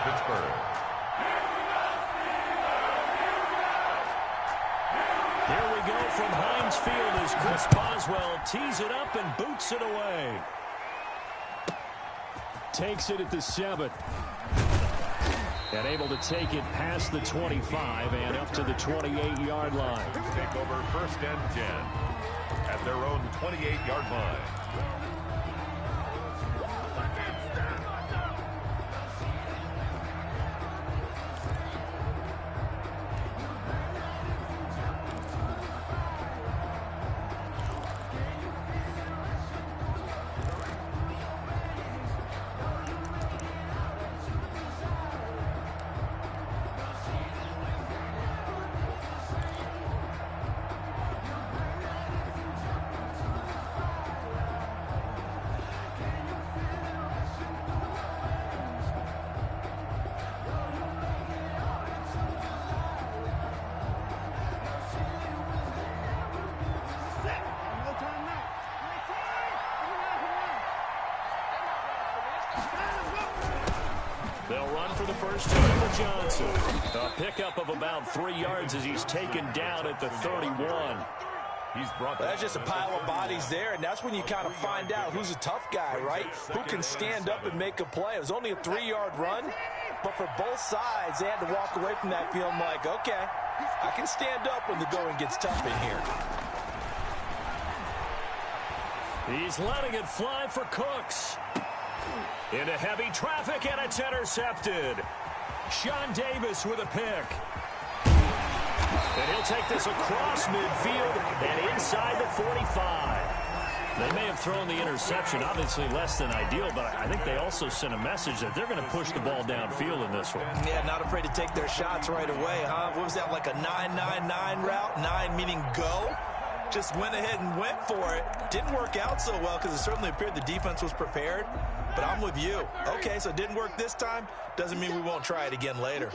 Pittsburgh. Here we go from Heinz Field as Chris Boswell tees it up and boots it away. Takes it at the 7. And able to take it past the 25 and up to the 28-yard line. Take over 1st and 10 at their own 28-yard line. They'll run for the first time with Johnson. A pickup of about 3 yards as he's taken down at the 31. He's brought That's just a pile of bodies there, and that's when you kind of find out who's a tough guy, right? Who can stand up and make a play. It was only a 3-yard run, but for both sides, they had to walk away from that field like, okay, I can stand up when the going gets tough in here. He's letting it fly for Cooks. Into heavy traffic, and it's intercepted. Sean Davis with a pick. And he'll take this across midfield and inside the 45. They may have thrown the interception, obviously less than ideal, but I think they also sent a message that they're going to push the ball downfield in this one. Yeah, not afraid to take their shots right away, huh? What was that, like a 9-9-9 route? 9 meaning go? Just went ahead and went for it. Didn't work out so well because it certainly appeared the defense was prepared. But I'm with you. Okay, so it didn't work this time. Doesn't mean we won't try it again later.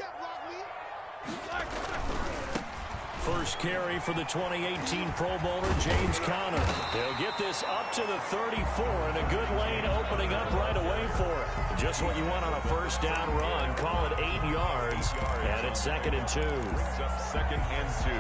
First carry for the 2018 Pro Bowler, James Conner. He'll get this up to the 34, and a good lane opening up right away for it. Just what you want on a first down run. Call it 8 yards, and it's 2nd and 2. Brings up 2nd and 2.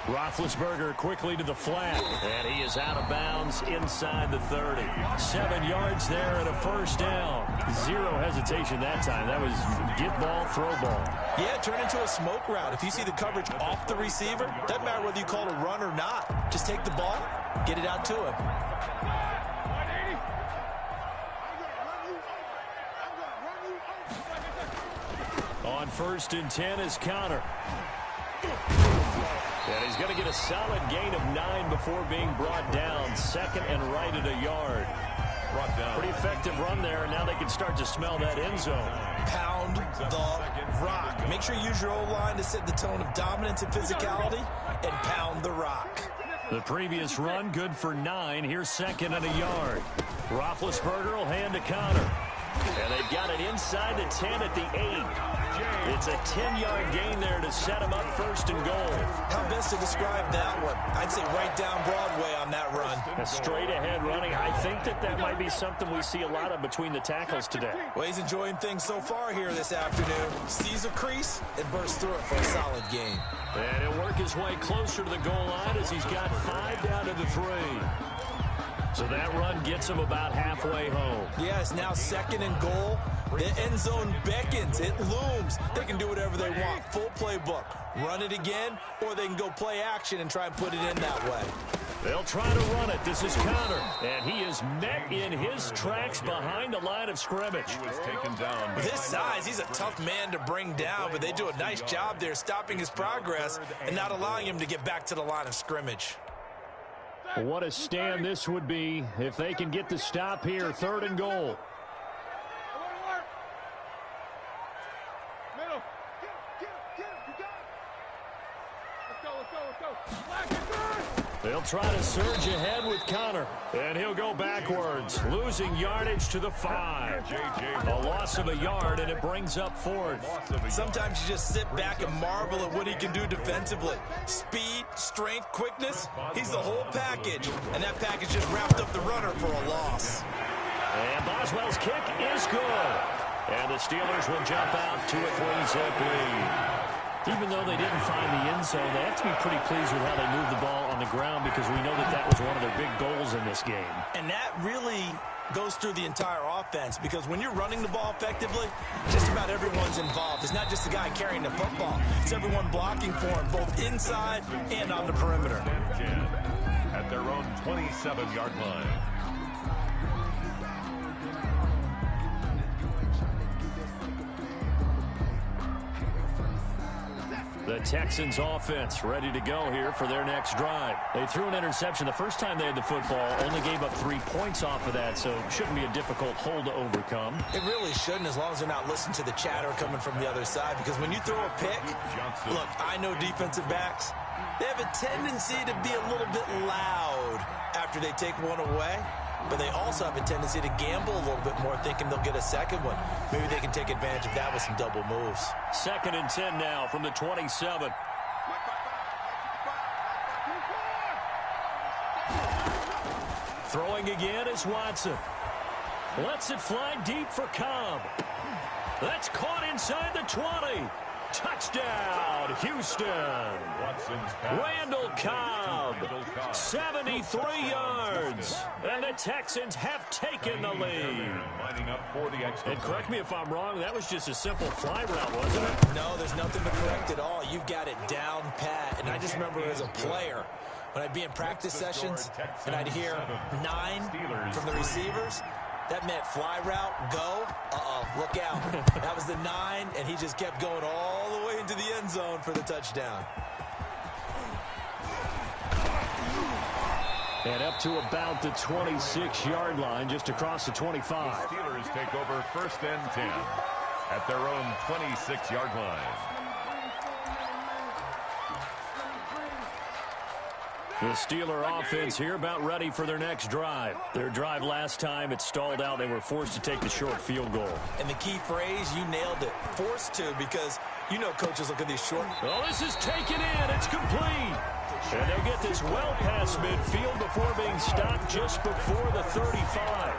Roethlisberger quickly to the flat, and he is out of bounds inside the 30. 7 yards there and a first down. Zero hesitation that time. That was get ball, throw ball. Yeah, turn into a smoke route. If you see the coverage off the receiver, doesn't matter whether you call it a run or not. Just take the ball, get it out to him. On 1st and 10 is Conner. And he's going to get a solid gain of 9 before being brought down. 2nd and right at a yard. Brought down. Pretty effective run there, and now they can start to smell that end zone. Pound the rock. Make sure you use your O-line to set the tone of dominance and physicality, and pound the rock. The previous run, good for 9. Here's 2nd and a yard. Roethlisberger will hand to Conner. And they've got it inside the 10 at the 8. It's a 10-yard gain there to set him up 1st and goal. How best to describe that one? I'd say right down Broadway on that run. A straight-ahead running. I think that might be something we see a lot of between the tackles today. Well, he's enjoying things so far here this afternoon. Sees a crease and bursts through it for a solid gain. And he'll work his way closer to the goal line as he's got 5 down to the 3. So that run gets him about halfway home. Yeah, it's now 2nd and goal. The end zone beckons. It looms. They can do whatever they want. Full playbook. Run it again, or they can go play action and try and put it in that way. They'll try to run it. This is Conner. And he is met in his tracks behind the line of scrimmage. He was taken down. With his size, he's a tough man to bring down, but they do a nice job there stopping his progress and not allowing him to get back to the line of scrimmage. What a stand this would be if they can get the stop here. 3rd and goal. They'll try to surge ahead with Connor, and he'll go backwards, losing yardage to the 5. A loss of a yard, and it brings up 4th. Sometimes you just sit back and marvel at what he can do defensively. Speed, strength, quickness, he's the whole package, and that package just wrapped up the runner for a loss. And Boswell's kick is good. And the Steelers will jump out to a 3-zip lead. Even though they didn't find the end zone, they have to be pretty pleased with how they moved the ball on the ground because we know that that was one of their big goals in this game. And that really goes through the entire offense because when you're running the ball effectively, just about everyone's involved. It's not just the guy carrying the football. It's everyone blocking for him, both inside and on the perimeter. At their own 27-yard line. The Texans offense ready to go here for their next drive. They threw an interception the first time they had the football, only gave up 3 points off of that, so it shouldn't be a difficult hole to overcome. It really shouldn't as long as they're not listening to the chatter coming from the other side, because when you throw a pick, look, I know defensive backs, they have a tendency to be a little bit loud after they take one away. But they also have a tendency to gamble a little bit more, thinking they'll get a second one. Maybe they can take advantage of that with some double moves. 2nd and 10 now from the 27. Throwing again is Watson. Lets it fly deep for Cobb. That's caught inside the 20. Touchdown, Houston. Randall Cobb, 73 yards. And the Texans have taken the lead. And correct me if I'm wrong, that was just a simple fly route, wasn't it? No, there's nothing to correct at all. You've got it down pat. And I just remember as a player, when I'd be in practice sessions and I'd hear 9 from the receivers, that meant fly route, go, look out. That was the 9, and he just kept going all the way into the end zone for the touchdown. And up to about the 26-yard line, just across the 25. The Steelers take over 1st and 10 at their own 26-yard line. The Steeler offense here about ready for their next drive. Their drive last time, it stalled out. They were forced to take the short field goal. And the key phrase, you nailed it. Forced to, because you know coaches look at these short. Oh, this is taken in. It's complete. And they'll get this well past midfield before being stopped just before the 35.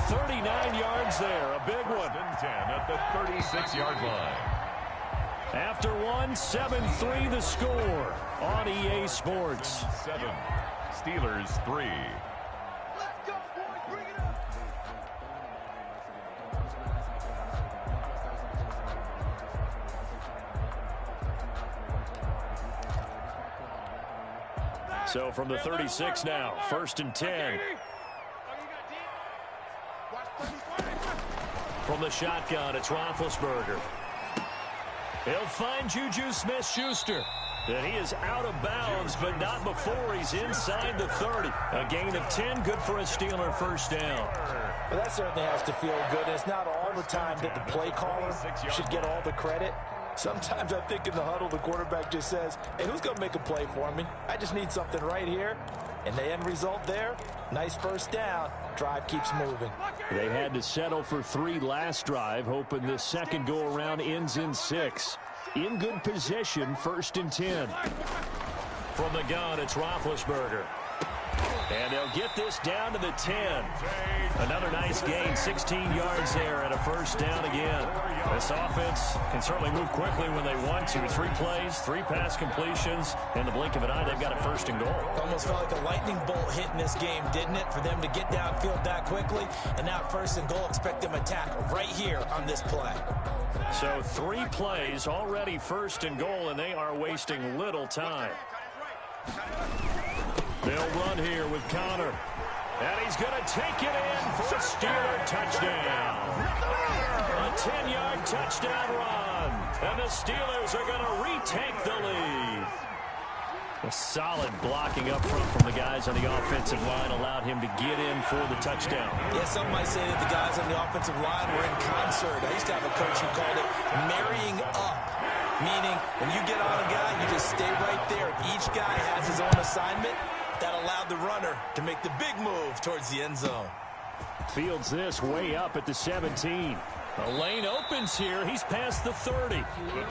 39 yards there, a big one. 10 at the 36-yard line. After one, 7-3 the score on EA Sports. 7, Steelers 3. Let's go, boys, bring it up. So from the 36 now, 1st and 10. From the shotgun, it's Roethlisberger. He'll find Juju Smith-Schuster. And he is out of bounds, but not before he's inside the 30. A gain of 10, good for a Steeler 1st down. Well, that certainly has to feel good. It's not all the time that the play caller should get all the credit. Sometimes I think in the huddle, the quarterback just says, hey, who's going to make a play for me? I just need something right here. And the end result there, nice 1st down. Drive keeps moving. They had to settle for 3 last drive, hoping this second go-around ends in 6. In good position, 1st and 10. From the gun, it's Roethlisberger. And they'll get this down to the 10. Another nice gain, 16 yards there and a 1st down again. This offense can certainly move quickly when they want to. 3 plays, 3 pass completions. In the blink of an eye, they've got a 1st and goal. Almost felt like a lightning bolt hit in this game, didn't it? For them to get downfield that quickly. And now 1st and goal, expect them to attack right here on this play. So 3 plays, already 1st and goal, and they are wasting little time. They'll run here with Connor. And he's going to take it in for a Steeler touchdown. A 10-yard touchdown run. And the Steelers are going to retake the lead. A solid blocking up front from the guys on the offensive line allowed him to get in for the touchdown. Yeah, some might say that the guys on the offensive line were in concert. I used to have a coach who called it marrying up. Meaning, when you get on a guy, you just stay right there. Each guy has his own assignment. That allowed the runner to make the big move towards the end zone. Fields this way up at the 17. The lane opens here. He's past the 30.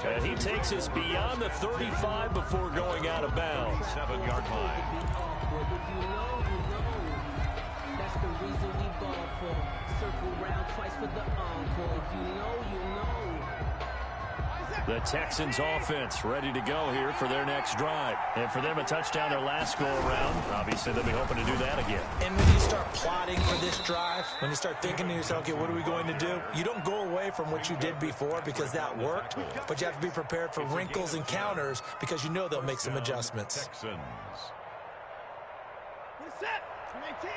And he takes us beyond the 35 before going out of bounds. 7-yard line. That's the reason we ball for. Circle round twice for the encore. If you know, you know. The Texans offense ready to go here for their next drive. And for them, a touchdown their last go-around. Obviously, they'll be hoping to do that again. And when you start plotting for this drive, when you start thinking to yourself, okay, what are we going to do? You don't go away from what you did before because that worked, but you have to be prepared for wrinkles and counters because you know they'll make some adjustments. Texans. Set. 19.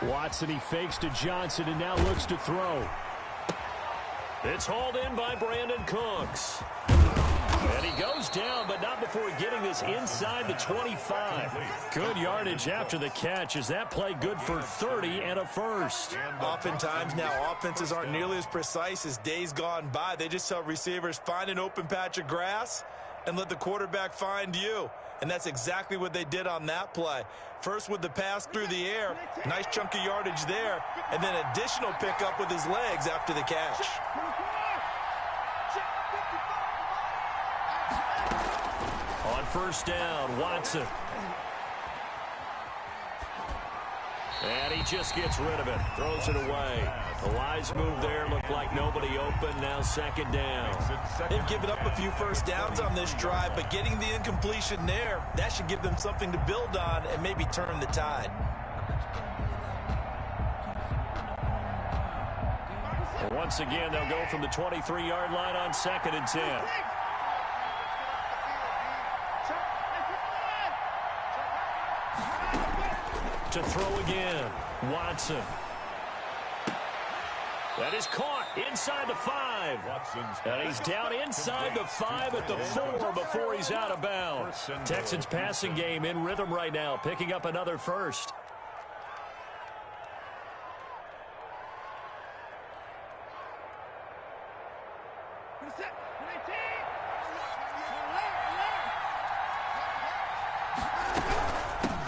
Watson, he fakes to Johnson and now looks to throw. It's hauled in by Brandon Cooks. And he goes down, but not before getting this inside the 25. Good yardage after the catch. Is that play good for 30 and a first? Oftentimes now offenses aren't nearly as precise as days gone by. They just tell receivers, find an open patch of grass and let the quarterback find you. And that's exactly what they did on that play. First with the pass through the air, nice chunk of yardage there, and then additional pickup with his legs after the catch. On first down, Watson. And he just gets rid of it, throws it away. A wise move there, looked like nobody open, now second down. They've given up a few first downs on this drive, but getting the incompletion there, that should give them something to build on and maybe turn the tide. Once again, they'll go from the 23-yard line on 2nd and 10. To throw again, Watson. That is caught inside the 5. And he's down inside the 5 at the 4 before he's out of bounds. Texans passing game in rhythm right now, picking up another first.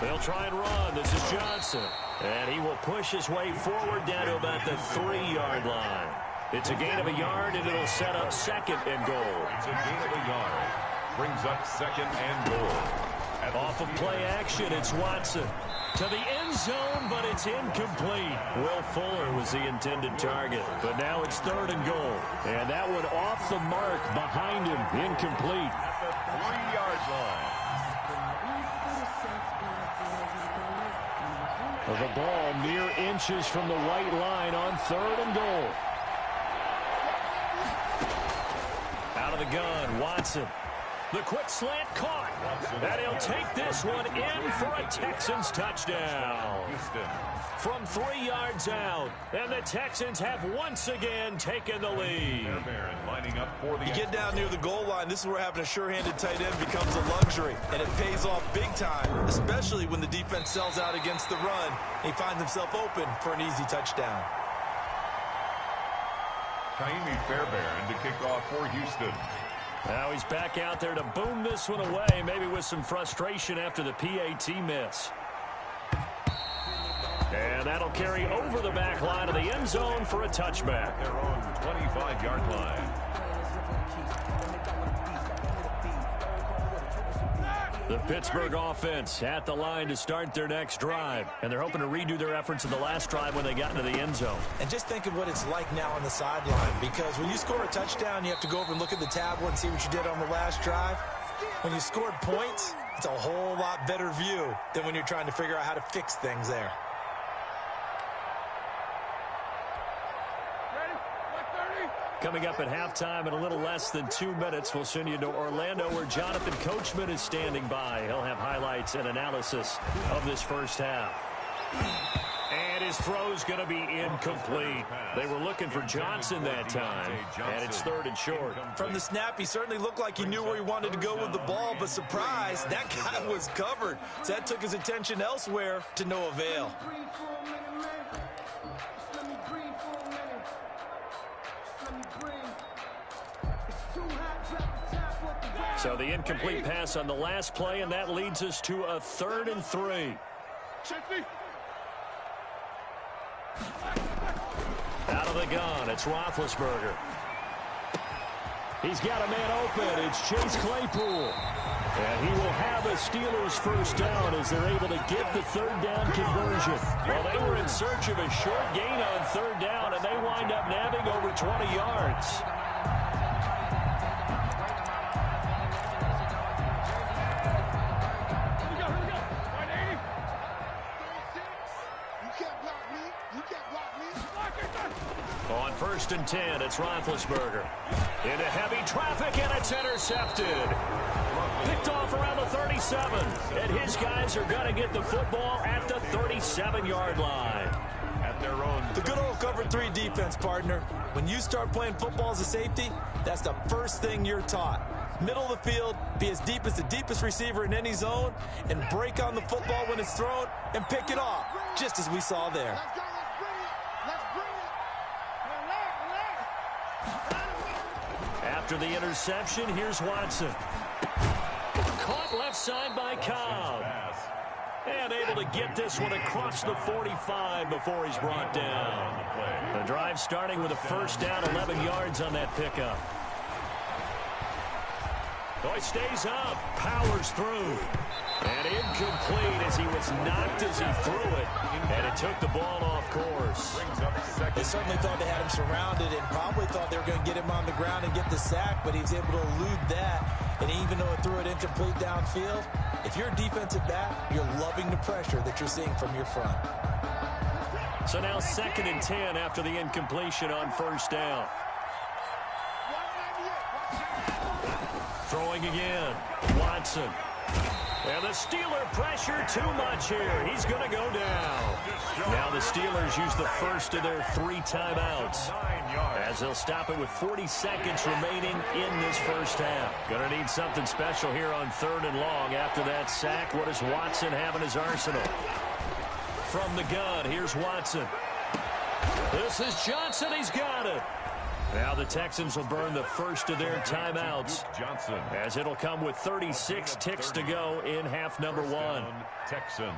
They'll try and run. This is Johnson. And he will push his way forward down to about the 3-yard line. It's a gain of a yard, and it'll set up 2nd and goal. It's a gain of a yard. Brings up 2nd and goal. Off of play action, it's Watson. To the end zone, but it's incomplete. Will Fuller was the intended target, but now it's 3rd and goal. And that one off the mark behind him, incomplete. At the 3-yard line. The ball mere inches from the white line on 3rd and goal. Out of the gun, Watson. The quick slant caught. And he'll take this one in for a Texans touchdown. From 3 yards out. And the Texans have once again taken the lead. You get down near the goal line, this is where having a sure-handed tight end becomes a luxury. And it pays off big time, especially when the defense sells out against the run. He finds himself open for an easy touchdown. Fairbairn to kick off for Houston. Now he's back out there to boom this one away, maybe with some frustration after the PAT miss. And that'll carry over the back line of the end zone for a touchback. Their own 25-yard line. The Pittsburgh offense at the line to start their next drive. And they're hoping to redo their efforts in the last drive when they got into the end zone. And just think of what it's like now on the sideline, because when you score a touchdown, you have to go over and look at the tablet and see what you did on the last drive. When you scored points, it's a whole lot better view than when you're trying to figure out how to fix things there. Coming up at halftime in a little less than 2 minutes, we'll send you to Orlando where Jonathan Coachman is standing by. He'll have highlights and analysis of this first half. And his throw's going to be incomplete. They were looking for Johnson that time, and it's 3rd and short. From the snap, he certainly looked like he knew where he wanted to go with the ball, but surprise, that guy was covered. So that took his attention elsewhere to no avail. So the incomplete pass on the last play, and that leads us to a 3rd and 3. Out of the gun, it's Roethlisberger. He's got a man open. It's Chase Claypool. And he will have a Steelers first down as they're able to get the 3rd down conversion. Well, they were in search of a short gain on 3rd down, and they wind up nabbing over 20 yards. On 1st and 10, it's Roethlisberger. Into heavy traffic, and it's intercepted. Picked off around the 37. And his guys are going to get the football at the 37-yard line. At their own. The good old cover 3 defense, partner. When you start playing football as a safety, that's the first thing you're taught. Middle of the field, be as deep as the deepest receiver in any zone, and break on the football when it's thrown and pick it off, just as we saw there. After the interception, here's Watson. Caught left side by Cobb. And able to get this one across the 45 before he's brought down. The drive starting with a first down, 11 yards on that pickup. Boy stays up, powers through. And incomplete as he was knocked as he threw it. And it took the ball off course. They certainly thought they had him surrounded and probably thought they were going to get him on the ground and get the sack, but he was able to elude that. And even though it threw it incomplete downfield, if you're a defensive back, you're loving the pressure that you're seeing from your front. So now 2nd and 10 after the incompletion on 1st down. Throwing again. Watson. And the Steeler pressure too much here. He's going to go down. Now the Steelers use the first of their 3 timeouts as they'll stop it with 40 seconds remaining in this first half. Going to need something special here on 3rd and long. After that sack, what does Watson have in his arsenal? From the gun, here's Watson. This is Johnson. He's got it. Now the Texans will burn the first of their timeouts as it'll come with 36 ticks to go in half number 1. Texans.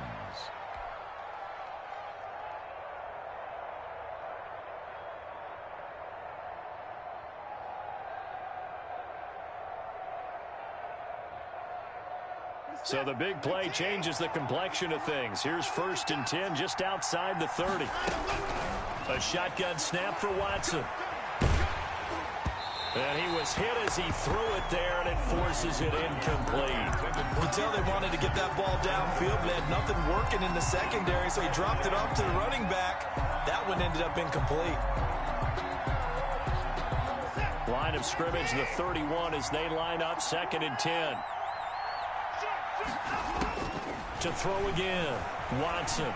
So the big play changes the complexion of things. Here's 1st and 10 just outside the 30. A shotgun snap for Watson. And he was hit as he threw it there, and it forces it incomplete. You tell they wanted to get that ball downfield, but they had nothing working in the secondary, so he dropped it off to the running back. That one ended up incomplete. Line of scrimmage, the 31 as they line up 2nd and 10. To throw again, Watson.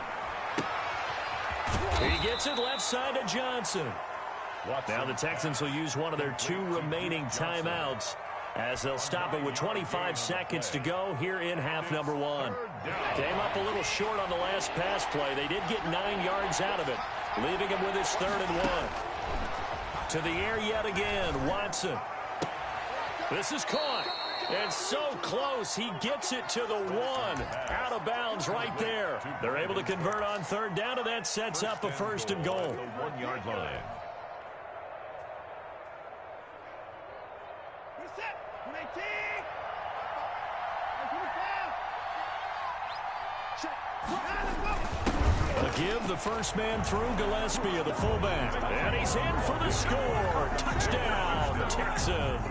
He gets it left side to Johnson. Now the Texans will use one of their 2 remaining timeouts as they'll stop it with 25 seconds to go here in half number 1. Came up a little short on the last pass play. They did get 9 yards out of it, leaving him with his 3rd and 1. To the air yet again, Watson. This is caught. And so close, he gets it to the 1. Out of bounds right there. They're able to convert on 3rd down, and that sets up a 1st and goal. 1-yard line. A give the first man through Gillespie of the fullback. And he's in for the score. Touchdown, Texans.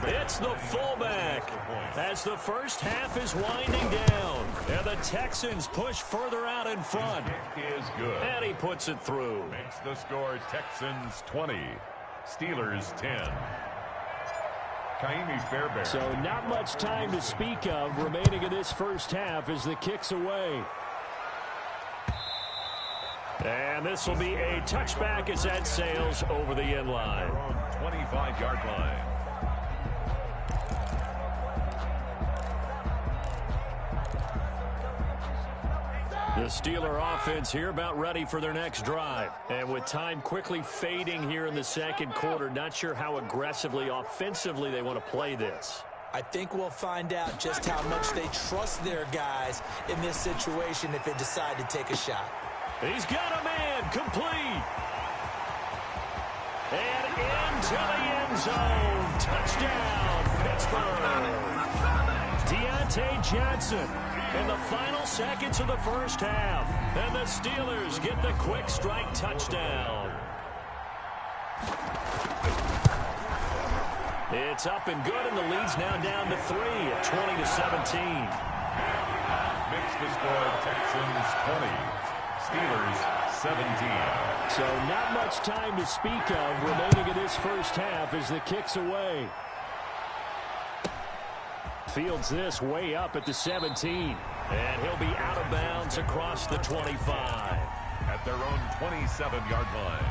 It's the fullback as the first half is winding down. And the Texans push further out in front. Is good. And he puts it through. Makes the score Texans 20, Steelers 10. So not much time to speak of remaining in this first half as the kick's away. And this will be a touchback as that sails over the end line. 25-yard line. The Steeler offense here about ready for their next drive. And with time quickly fading here in the second quarter, not sure how aggressively, offensively they want to play this. I think we'll find out just how much they trust their guys in this situation if they decide to take a shot. He's got a man, complete. And into the end zone. Touchdown, Pittsburgh. Deontay Johnson in the final seconds of the first half. And the Steelers get the quick strike touchdown. It's up and good, and the lead's now down to 3 at 20-17. Makes the score Texans 20, Steelers 17. So not much time to speak of remaining in this first half as the kick's away. Fields this way up at the 17. And he'll be out of bounds across the 25. At their own 27-yard line.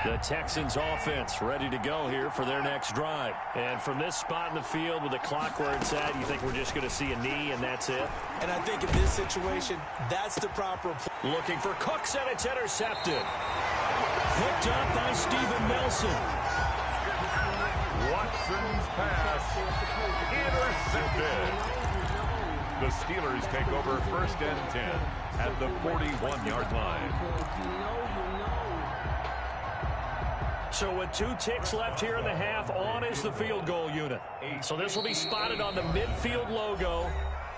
The Texans offense ready to go here for their next drive. And from this spot in the field with the clock where it's at, you think we're just going to see a knee and that's it? And I think in this situation, that's the proper play. Looking for Cooks, and it's intercepted. Picked up by Steven Nelson. Watson's pass intercepted. The Steelers take over 1st and 10 at the 41-yard line. So with 2 ticks left here in the half, on is the field goal unit. So this will be spotted on the midfield logo.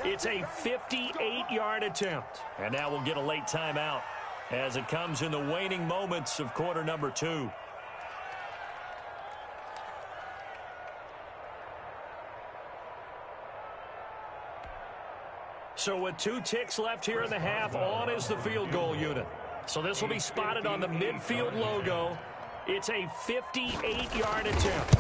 It's a 58-yard attempt. And now we'll get a late timeout as it comes in the waning moments of quarter number 2. So with 2 ticks left here in the half, on is the field goal unit. So this will be spotted on the midfield logo. It's a 58-yard attempt.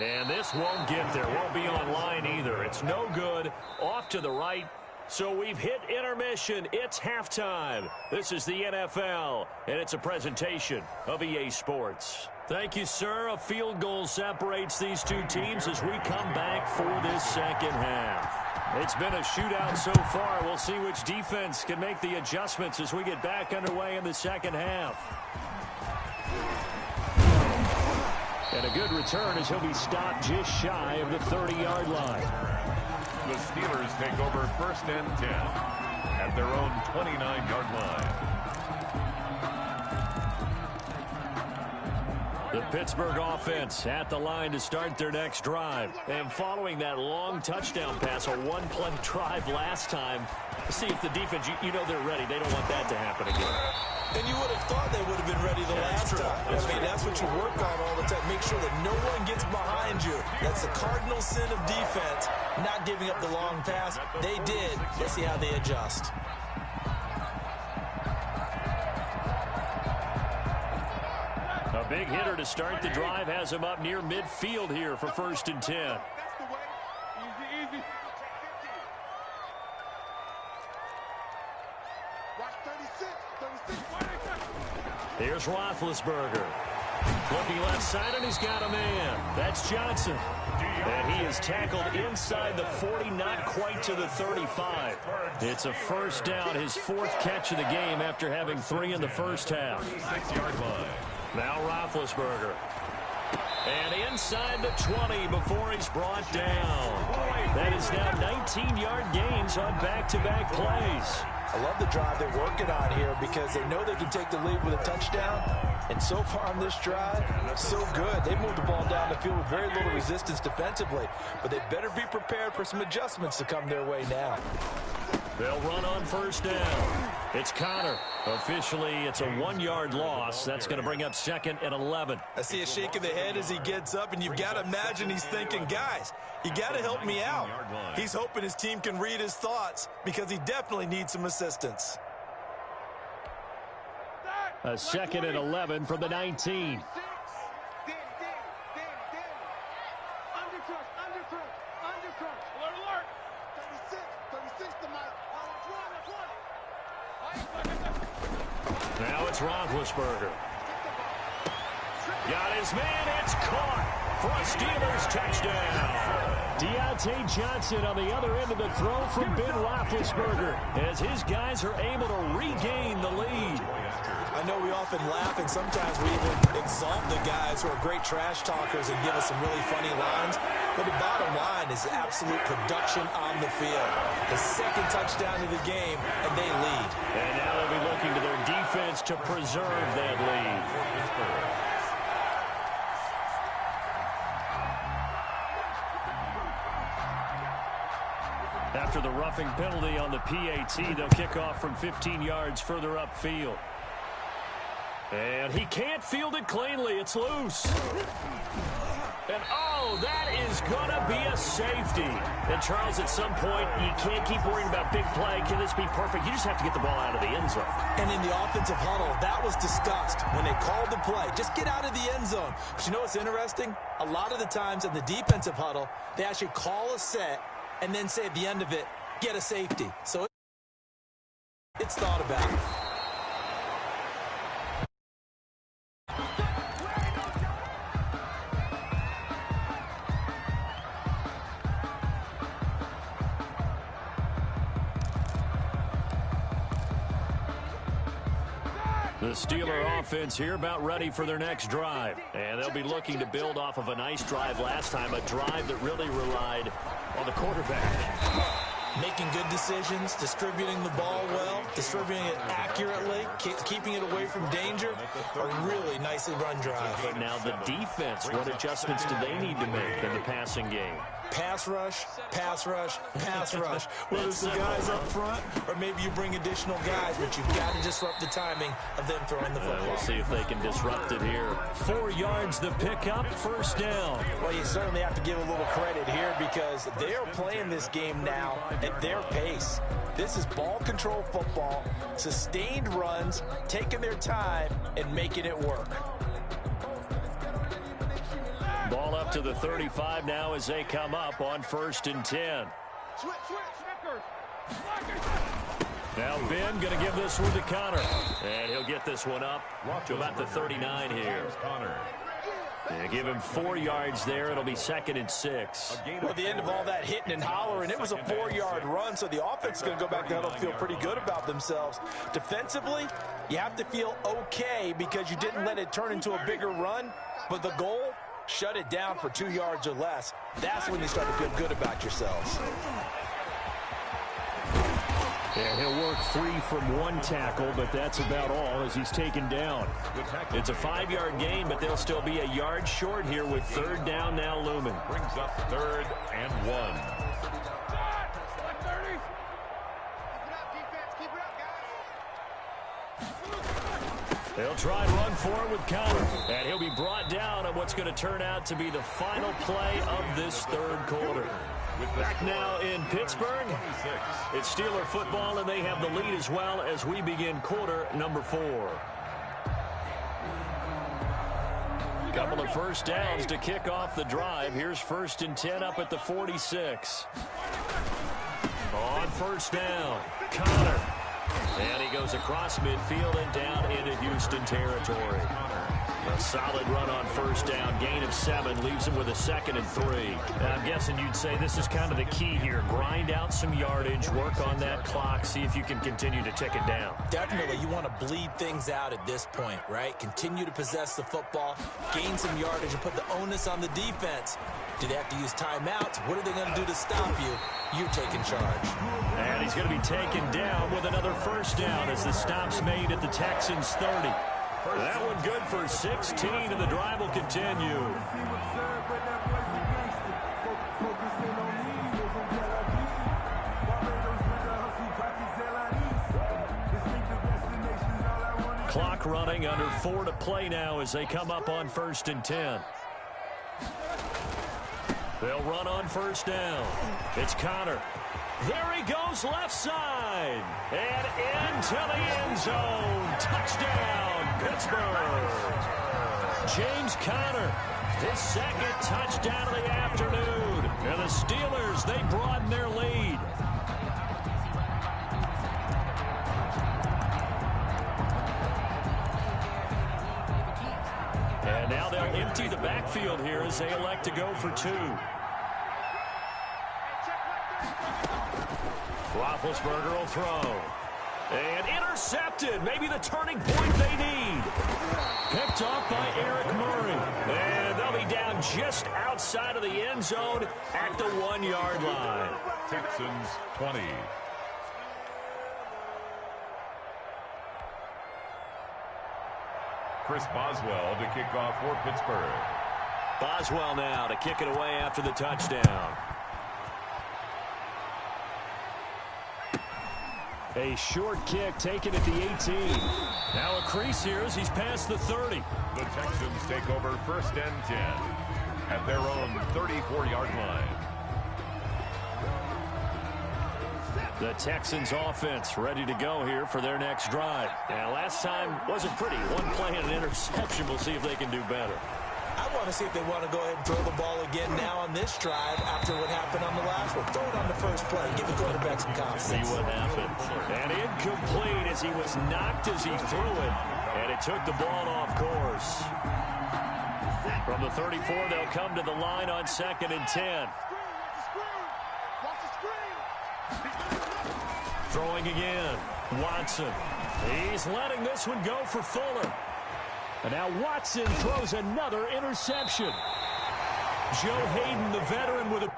And this won't get there. Won't be on line either. It's no good. Off to the right. So we've hit intermission. It's halftime. This is the NFL, and it's a presentation of EA Sports. Thank you, sir. A field goal separates these 2 teams as we come back for this second half. It's been a shootout so far. We'll see which defense can make the adjustments as we get back underway in the second half. And a good return as he'll be stopped just shy of the 30-yard line. The Steelers take over 1st and 10 at their own 29-yard line. The Pittsburgh offense at the line to start their next drive. And following that long touchdown pass, a one-play drive last time, see if the defense, you know they're ready. They don't want that to happen again. And you would have thought they would have been ready the last time. That's what you work on all the time. Make sure that no one gets behind you. That's the cardinal sin of defense, not giving up the long pass. They did. Let's see how they adjust. A big hitter to start the drive has him up near midfield here for 1st and 10. That's the way. Easy, easy. Watch 36. Here's Roethlisberger. Looking left side, and he's got a man. That's Johnson. And he is tackled inside the 40, not quite to the 35. It's a first down, his 4th catch of the game after having 3 in the first half. 6-yard line. Now Roethlisberger. And inside the 20 before he's brought down. That is now 19-yard gains on back-to-back plays. I love the drive they're working on here because they know they can take the lead with a touchdown. And so far on this drive, so good. They moved the ball down the field with very little resistance defensively. But they better be prepared for some adjustments to come their way now. They'll run on first down. It's Connor. Officially, it's a 1-yard loss. That's going to bring up 2nd and 11. I see a shake of the head as he gets up, and you've got to imagine he's thinking, guys, you got to help me out. He's hoping his team can read his thoughts because he definitely needs some assistance. A 2nd and 11 from the 19. Now it's Roethlisberger. Got his man. It's caught for a Steelers touchdown. Deontay Johnson on the other end of the throw from Ben Roethlisberger as his guys are able to regain the lead. I know we often laugh, and sometimes we even exalt the guys who are great trash talkers and give us some really funny lines. But the bottom line is absolute production on the field. The second touchdown of the game, and they lead. And now they'll be looking to their defense to preserve that lead. After the roughing penalty on the PAT, they'll kick off from 15 yards further upfield. And he can't field it cleanly. It's loose. And, oh, that is going to be a safety. And, Charles, at some point, you can't keep worrying about big play. Can this be perfect? You just have to get the ball out of the end zone. And in the offensive huddle, that was discussed when they called the play. Just get out of the end zone. But you know what's interesting? A lot of the times in the defensive huddle, they actually call a set and then say at the end of it, get a safety. So it's thought about. The Steeler offense here about ready for their next drive. And they'll be looking to build off of a nice drive last time, a drive that really relied on the quarterback. Making good decisions, distributing the ball well, distributing it accurately, keeping it away from danger. A really nicely run drive. But now the defense, what adjustments do they need to make in the passing game? Pass rush, pass rush, pass rush. Whether it's the guys up front or maybe you bring additional guys, but you've got to disrupt the timing of them throwing the football. We'll see if they can disrupt it here. 4 yards the pickup, first down. Well, you certainly have to give a little credit here because they're playing this game now at their pace. This is ball control football, sustained runs, taking their time and making it work. Ball up to the 35 now as they come up on 1st and 10. Now Ben going to give this one to Connor. And he'll get this one up to about the 39 here. They give him 4 yards there. It'll be 2nd and 6. Well, at the end of all that hitting and hollering, it was a 4-yard run, so the offense is going to go back there and feel pretty good about themselves. Defensively, you have to feel okay because you didn't let it turn into a bigger run, but the goal, shut it down for 2 yards or less. That's when you start to feel good about yourselves. Yeah, he'll work free from one tackle, but that's about all as he's taken down. It's a 5-yard gain, but they'll still be a yard short here with 3rd down now looming. Brings up 3rd and 1. They'll try and run for it with Connor. And he'll be brought down on what's going to turn out to be the final play of this 3rd quarter. Back now in Pittsburgh, it's Steeler football, and they have the lead as well as we begin quarter number 4. Couple of first downs to kick off the drive. Here's 1st and 10 up at the 46. On 1st down, Connor. And he goes across midfield and down into Houston territory. A solid run on 1st down, gain of 7, leaves him with a 2nd and 3. I'm guessing you'd say this is kind of the key here. Grind out some yardage, work on that clock, see if you can continue to tick it down. Definitely, you want to bleed things out at this point, right? Continue to possess the football, gain some yardage, and put the onus on the defense. Do they have to use timeouts? What are they going to do to stop you? You're taking charge. And he's going to be taken down with another 1st down as the stop's made at the Texans' 30. That one good for 16, and the drive will continue. Clock running, under 4 to play now as they come up on 1st and 10. They'll run on 1st down. It's Connor. There he goes left side. And into the end zone. Touchdown, Pittsburgh. James Conner, his 2nd touchdown of the afternoon. And the Steelers, they broaden their lead. And now they'll empty the backfield here as they elect to go for two. Roethlisberger will throw. And intercepted. Maybe the turning point they need. Picked off by Eric Murray. And they'll be down just outside of the end zone at the 1-yard line. Texans 20. Chris Boswell to kick off for Pittsburgh. Boswell now to kick it away after the touchdown. A short kick taken at the 18. Now a crease here as he's past the 30. The Texans take over first and 10 at their own 34-yard line. The Texans offense ready to go here for their next drive. Now last time wasn't pretty. One play and an interception. We'll see if they can do better. I want to see if they want to go ahead and throw the ball again now on this drive after what happened on the last one. Throw it on the first play. Give the quarterback some confidence. See what happens. And incomplete as he was knocked as he threw it. And it took the ball off course. From the 34, they'll come to the line on 2nd and 10. Throwing again. Watson. He's letting this one go for Fuller. And now Watson throws another interception. Joe Hayden, the veteran, with a...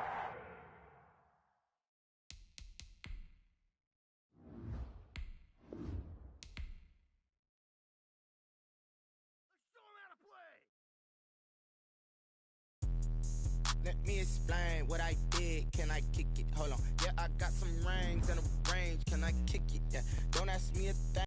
Let me explain what I did. Can I kick it? Hold on. Yeah, I got some rings and a range. Can I kick it? Yeah. Don't ask me a thing.